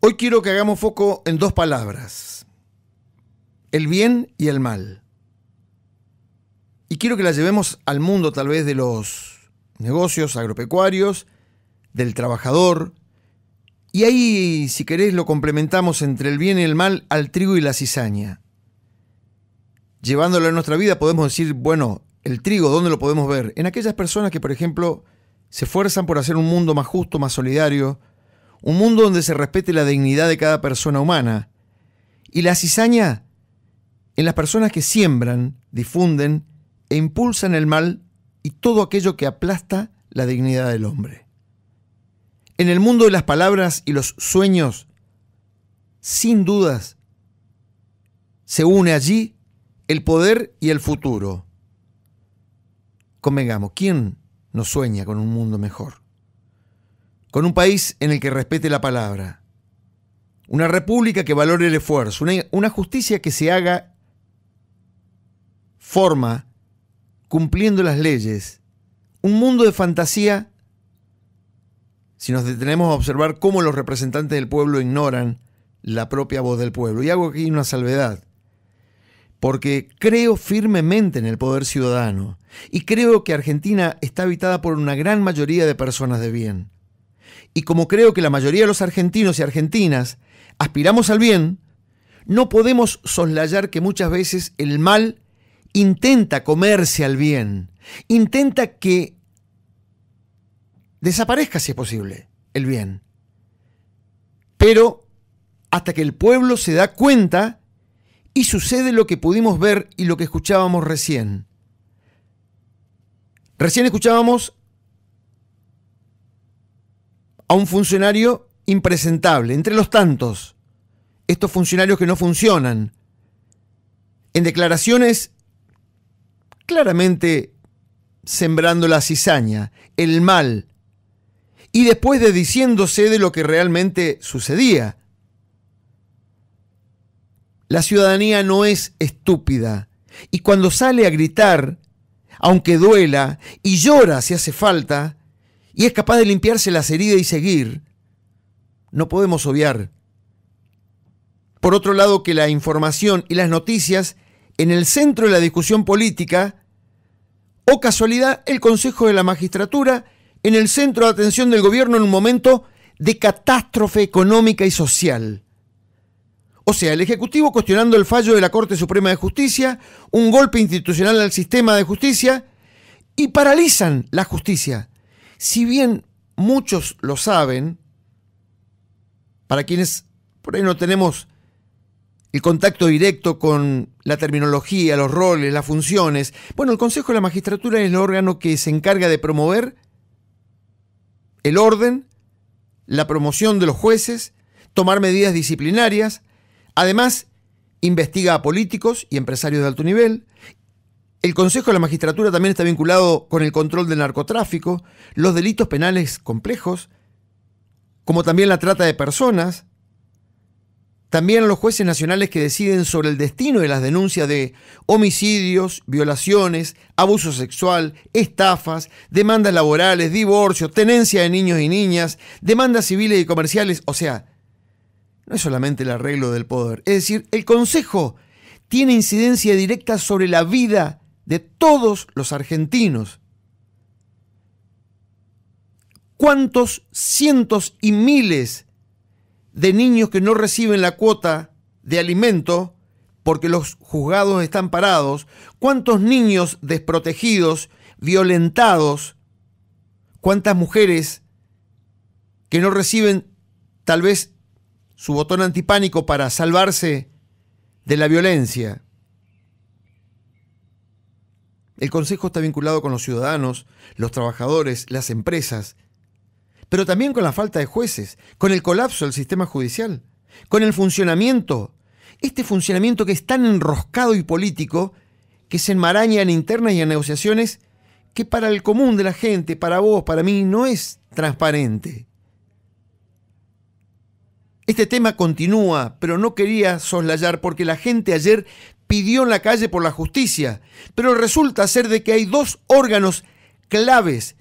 Hoy quiero que hagamos foco en dos palabras: el bien y el mal. Y quiero que la llevemos al mundo tal vez de los negocios agropecuarios, del trabajador. Y ahí, si querés, lo complementamos entre el bien y el mal al trigo y la cizaña. Llevándolo a nuestra vida podemos decir, bueno, el trigo, ¿dónde lo podemos ver? En aquellas personas que, por ejemplo, se esfuerzan por hacer un mundo más justo, más solidario, un mundo donde se respete la dignidad de cada persona humana. Y la cizaña en las personas que siembran, difunden e impulsan el mal y todo aquello que aplasta la dignidad del hombre. En el mundo de las palabras y los sueños, sin dudas, se une allí el poder y el futuro. Convengamos, ¿quién no sueña con un mundo mejor? Con un país en el que respete la palabra, una república que valore el esfuerzo, una justicia que se haga forma cumpliendo las leyes, un mundo de fantasía. Si nos detenemos a observar cómo los representantes del pueblo ignoran la propia voz del pueblo. Y hago aquí una salvedad, porque creo firmemente en el poder ciudadano y creo que Argentina está habitada por una gran mayoría de personas de bien. Y como creo que la mayoría de los argentinos y argentinas aspiramos al bien, no podemos soslayar que muchas veces el mal intenta comerse al bien, intenta que desaparezca, si es posible, el bien. Pero hasta que el pueblo se da cuenta y sucede lo que pudimos ver y lo que escuchábamos recién. Recién escuchábamos a un funcionario impresentable, entre los tantos, estos funcionarios que no funcionan, en declaraciones claramente sembrando la cizaña, el mal, y después desdiciéndose de lo que realmente sucedía. La ciudadanía no es estúpida, y cuando sale a gritar, aunque duela, y llora si hace falta, y es capaz de limpiarse las heridas y seguir, no podemos obviar, por otro lado, que la información y las noticias en el centro de la discusión política, o casualidad, el Consejo de la Magistratura en el centro de atención del gobierno en un momento de catástrofe económica y social. O sea, el Ejecutivo cuestionando el fallo de la Corte Suprema de Justicia, un golpe institucional al sistema de justicia, y paralizan la justicia. Si bien muchos lo saben, para quienes por ahí no tenemos el contacto directo con la terminología, los roles, las funciones, bueno, el Consejo de la Magistratura es el órgano que se encarga de promover el orden, la promoción de los jueces, tomar medidas disciplinarias. Además, investiga a políticos y empresarios de alto nivel. El Consejo de la Magistratura también está vinculado con el control del narcotráfico, los delitos penales complejos, como también la trata de personas. También a los jueces nacionales que deciden sobre el destino de las denuncias de homicidios, violaciones, abuso sexual, estafas, demandas laborales, divorcio, tenencia de niños y niñas, demandas civiles y comerciales. O sea, no es solamente el arreglo del poder. Es decir, el Consejo tiene incidencia directa sobre la vida de todos los argentinos. ¿Cuántos cientos y miles de niños que no reciben la cuota de alimento porque los juzgados están parados? ¿Cuántos niños desprotegidos, violentados? ¿Cuántas mujeres que no reciben tal vez su botón antipánico para salvarse de la violencia? El Consejo está vinculado con los ciudadanos, los trabajadores, las empresas, pero también con la falta de jueces, con el colapso del sistema judicial, con el funcionamiento, este funcionamiento que es tan enroscado y político que se enmaraña en internas y en negociaciones que para el común de la gente, para vos, para mí, no es transparente. Este tema continúa, pero no quería soslayar porque la gente ayer pidió en la calle por la justicia, pero resulta ser de que hay dos órganos claves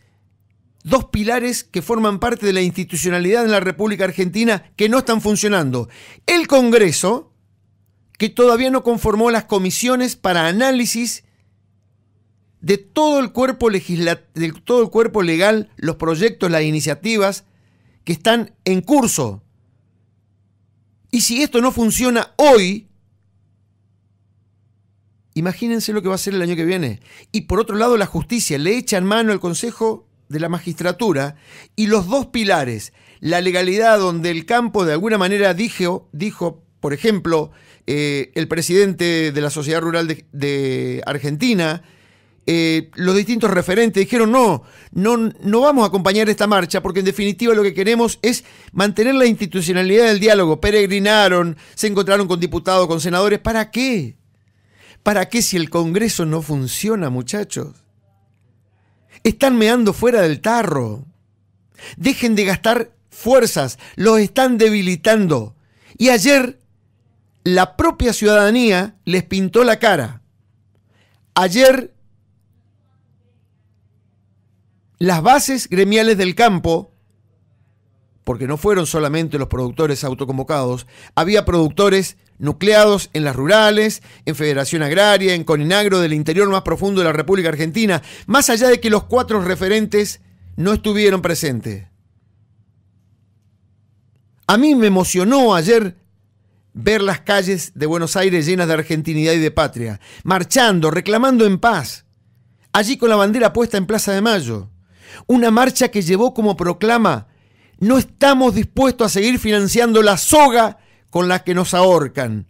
dos pilares que forman parte de la institucionalidad en la República Argentina que no están funcionando. El Congreso, que todavía no conformó las comisiones para análisis de todo el cuerpo legal, los proyectos, las iniciativas que están en curso. Y si esto no funciona hoy, imagínense lo que va a ser el año que viene. Y por otro lado, la justicia le echa en mano al Consejo de la Magistratura y los dos pilares, la legalidad, donde el campo de alguna manera dijo, por ejemplo, el presidente de la Sociedad Rural de Argentina, los distintos referentes dijeron no vamos a acompañar esta marcha porque en definitiva lo que queremos es mantener la institucionalidad del diálogo. Peregrinaron, se encontraron con diputados, con senadores. ¿Para qué? ¿Para qué si el Congreso no funciona, muchachos? Están meando fuera del tarro. Dejen de gastar fuerzas, los están debilitando. Y ayer la propia ciudadanía les pintó la cara. Ayer las bases gremiales del campo, porque no fueron solamente los productores autoconvocados, había productores nucleados en las rurales, en Federación Agraria, en Coninagro, del interior más profundo de la República Argentina, más allá de que los 4 referentes no estuvieron presentes. A mí me emocionó ayer ver las calles de Buenos Aires llenas de argentinidad y de patria, marchando, reclamando en paz, allí con la bandera puesta en Plaza de Mayo. Una marcha que llevó como proclama: no estamos dispuestos a seguir financiando la soga con la que nos ahorcan.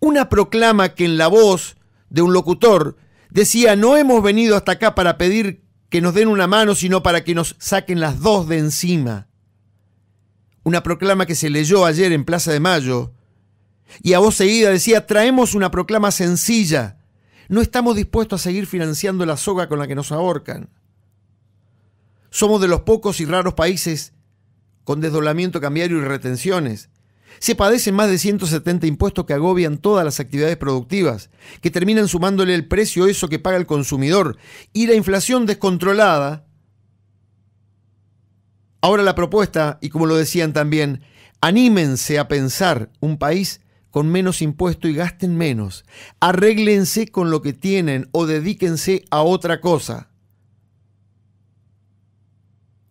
Una proclama que en la voz de un locutor decía: no hemos venido hasta acá para pedir que nos den una mano, sino para que nos saquen las dos de encima. Una proclama que se leyó ayer en Plaza de Mayo y a voz seguida decía: traemos una proclama sencilla, no estamos dispuestos a seguir financiando la soga con la que nos ahorcan. Somos de los pocos y raros países con desdoblamiento cambiario y retenciones. Se padecen más de 170 impuestos que agobian todas las actividades productivas, que terminan sumándole el precio a eso que paga el consumidor, y la inflación descontrolada. Ahora la propuesta, y como lo decían también, anímense a pensar un país con menos impuesto y gasten menos. Arréglense con lo que tienen o dedíquense a otra cosa.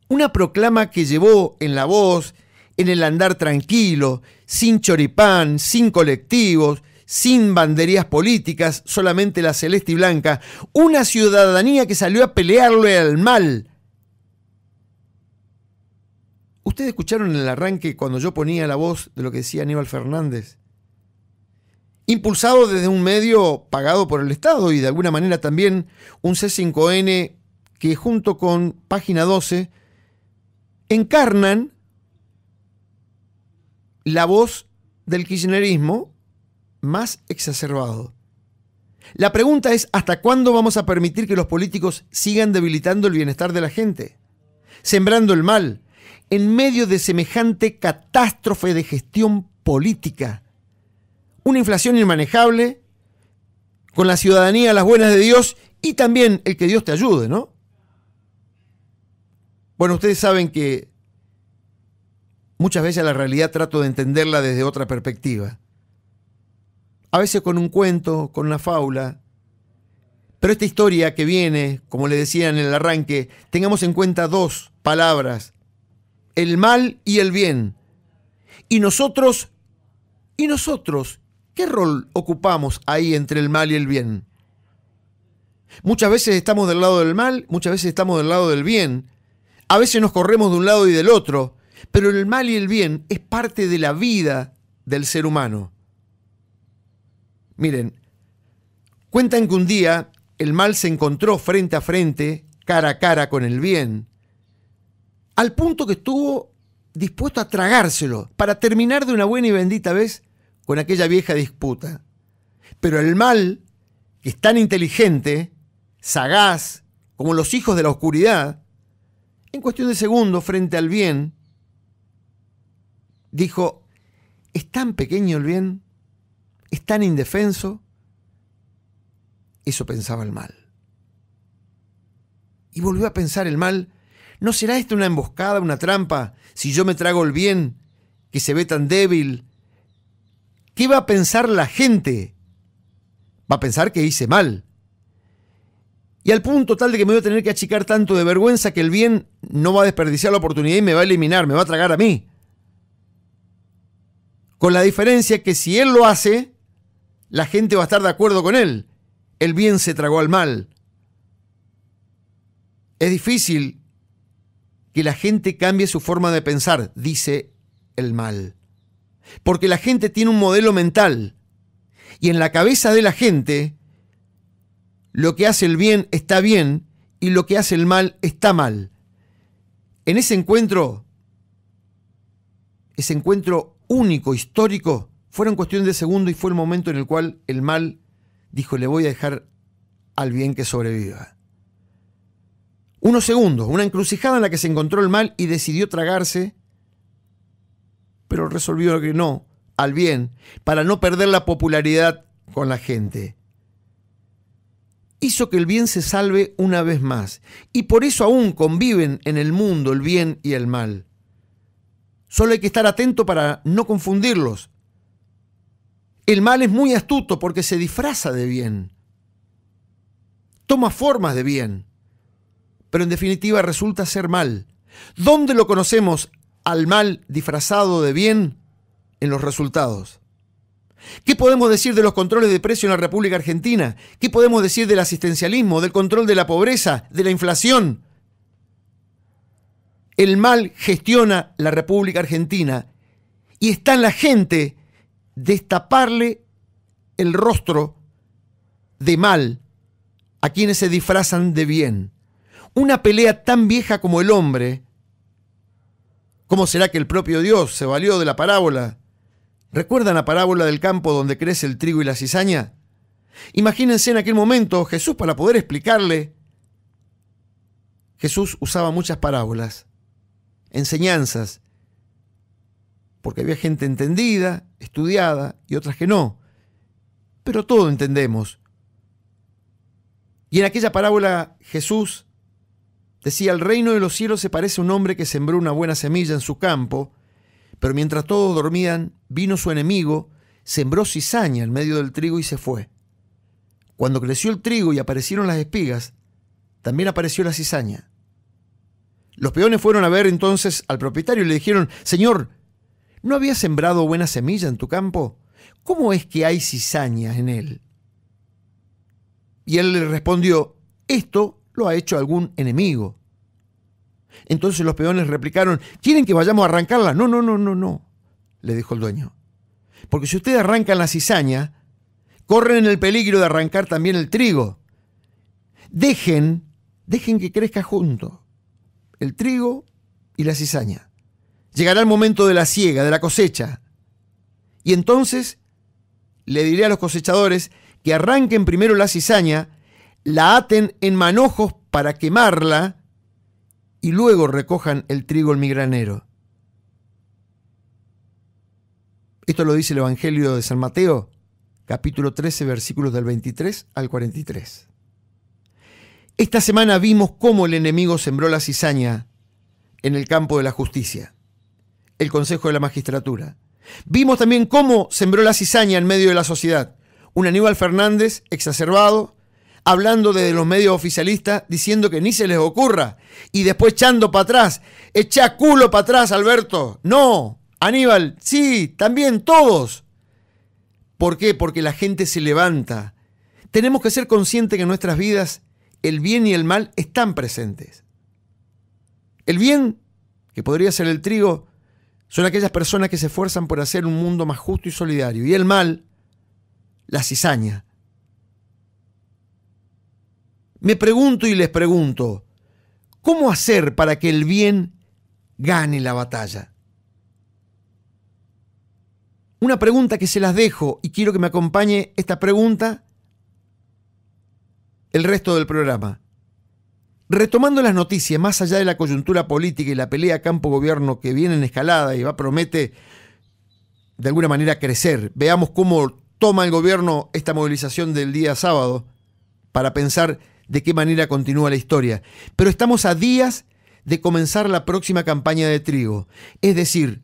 Una proclama que llevó en la voz, en el andar tranquilo, sin choripán, sin colectivos, sin banderías políticas, solamente la celeste y blanca, una ciudadanía que salió a pelearle al mal. ¿Ustedes escucharon en el arranque cuando yo ponía la voz de lo que decía Aníbal Fernández? Impulsado desde un medio pagado por el Estado y de alguna manera también un C5N que junto con Página 12 encarnan la voz del kirchnerismo más exacerbado. La pregunta es: ¿hasta cuándo vamos a permitir que los políticos sigan debilitando el bienestar de la gente? Sembrando el mal, en medio de semejante catástrofe de gestión política. Una inflación inmanejable, con la ciudadanía a las buenas de Dios y también el que Dios te ayude, ¿no? Bueno, ustedes saben que muchas veces la realidad trato de entenderla desde otra perspectiva. A veces con un cuento, con una fábula. Pero esta historia que viene, como le decía en el arranque, tengamos en cuenta 2 palabras: el mal y el bien. Y nosotros, ¿qué rol ocupamos ahí entre el mal y el bien? Muchas veces estamos del lado del mal, muchas veces estamos del lado del bien. A veces nos corremos de un lado y del otro, pero el mal y el bien es parte de la vida del ser humano. Miren, cuentan que un día el mal se encontró frente a frente, cara a cara con el bien, al punto que estuvo dispuesto a tragárselo para terminar de una buena y bendita vez con aquella vieja disputa. Pero el mal, que es tan inteligente, sagaz, como los hijos de la oscuridad, en cuestión de segundos, frente al bien, dijo: ¿es tan pequeño el bien? ¿Es tan indefenso? Eso pensaba el mal. Y volvió a pensar el mal: ¿No será esto una emboscada, una trampa? Si yo me trago el bien, que se ve tan débil, ¿qué va a pensar la gente? Va a pensar que hice mal. Y al punto tal de que me voy a tener que achicar tanto de vergüenza que el bien no va a desperdiciar la oportunidad y me va a eliminar, me va a tragar a mí. Con la diferencia que si él lo hace, la gente va a estar de acuerdo con él. El bien se tragó al mal. Es difícil que la gente cambie su forma de pensar, dice el mal. Porque la gente tiene un modelo mental. Y en la cabeza de la gente, lo que hace el bien está bien y lo que hace el mal está mal. En ese encuentro único, histórico, fueron cuestión de segundo y fue el momento en el cual el mal dijo: le voy a dejar al bien que sobreviva. Unos segundos, una encrucijada en la que se encontró el mal y decidió tragarse, pero resolvió que no, al bien, para no perder la popularidad con la gente. Hizo que el bien se salve una vez más, y por eso aún conviven en el mundo el bien y el mal. Solo hay que estar atento para no confundirlos. El mal es muy astuto porque se disfraza de bien, toma formas de bien, pero en definitiva resulta ser mal. ¿Dónde lo conocemos al mal disfrazado de bien? En los resultados. ¿Qué podemos decir de los controles de precio en la República Argentina? ¿Qué podemos decir del asistencialismo, del control de la pobreza, de la inflación? El mal gestiona la República Argentina y está en la gente destaparle el rostro de mal a quienes se disfrazan de bien. Una pelea tan vieja como el hombre. ¿Cómo será que el propio Dios se valió de la parábola? ¿Recuerdan la parábola del campo donde crece el trigo y la cizaña? Imagínense en aquel momento Jesús, para poder explicarle. Jesús usaba muchas parábolas, enseñanzas, porque había gente entendida, estudiada y otras que no. Pero todo entendemos. Y en aquella parábola Jesús decía: el reino de los cielos se parece a un hombre que sembró una buena semilla en su campo, pero mientras todos dormían, vino su enemigo, sembró cizaña en medio del trigo y se fue. Cuando creció el trigo y aparecieron las espigas, también apareció la cizaña. Los peones fueron a ver entonces al propietario y le dijeron: Señor, ¿no habías sembrado buena semilla en tu campo? ¿Cómo es que hay cizaña en él? Y él le respondió: esto lo ha hecho algún enemigo. Entonces los peones replicaron: ¿quieren que vayamos a arrancarla? No, le dijo el dueño. Porque si ustedes arrancan la cizaña, corren el peligro de arrancar también el trigo. Dejen que crezca junto el trigo y la cizaña. Llegará el momento de la siega, de la cosecha. Y entonces le diré a los cosechadores que arranquen primero la cizaña, la aten en manojos para quemarla y luego recojan el trigo en mi granero. Esto lo dice el Evangelio de San Mateo, capítulo 13, versículos del 23 al 43. Esta semana vimos cómo el enemigo sembró la cizaña en el campo de la justicia, el Consejo de la Magistratura. Vimos también cómo sembró la cizaña en medio de la sociedad. Un Aníbal Fernández exacerbado, hablando desde los medios oficialistas, diciendo que ni se les ocurra, y después echando para atrás. Echa culo para atrás, Alberto. No, Aníbal, sí, también todos. ¿Por qué? Porque la gente se levanta. Tenemos que ser conscientes que en nuestras vidas el bien y el mal están presentes. El bien, que podría ser el trigo, son aquellas personas que se esfuerzan por hacer un mundo más justo y solidario. Y el mal, la cizaña. Me pregunto y les pregunto, ¿cómo hacer para que el bien gane la batalla? Una pregunta que se las dejo y quiero que me acompañe esta pregunta el resto del programa. Retomando las noticias, más allá de la coyuntura política y la pelea campo-gobierno que viene en escalada y promete de alguna manera crecer, veamos cómo toma el gobierno esta movilización del día sábado para pensar de qué manera continúa la historia. Pero estamos a días de comenzar la próxima campaña de trigo. Es decir,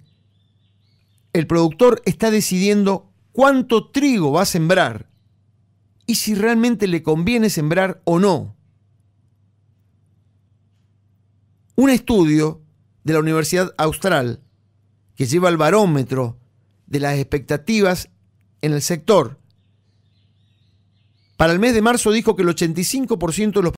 el productor está decidiendo cuánto trigo va a sembrar y si realmente le conviene sembrar o no. Un estudio de la Universidad Austral que lleva el barómetro de las expectativas en el sector, para el mes de marzo dijo que el 85% de los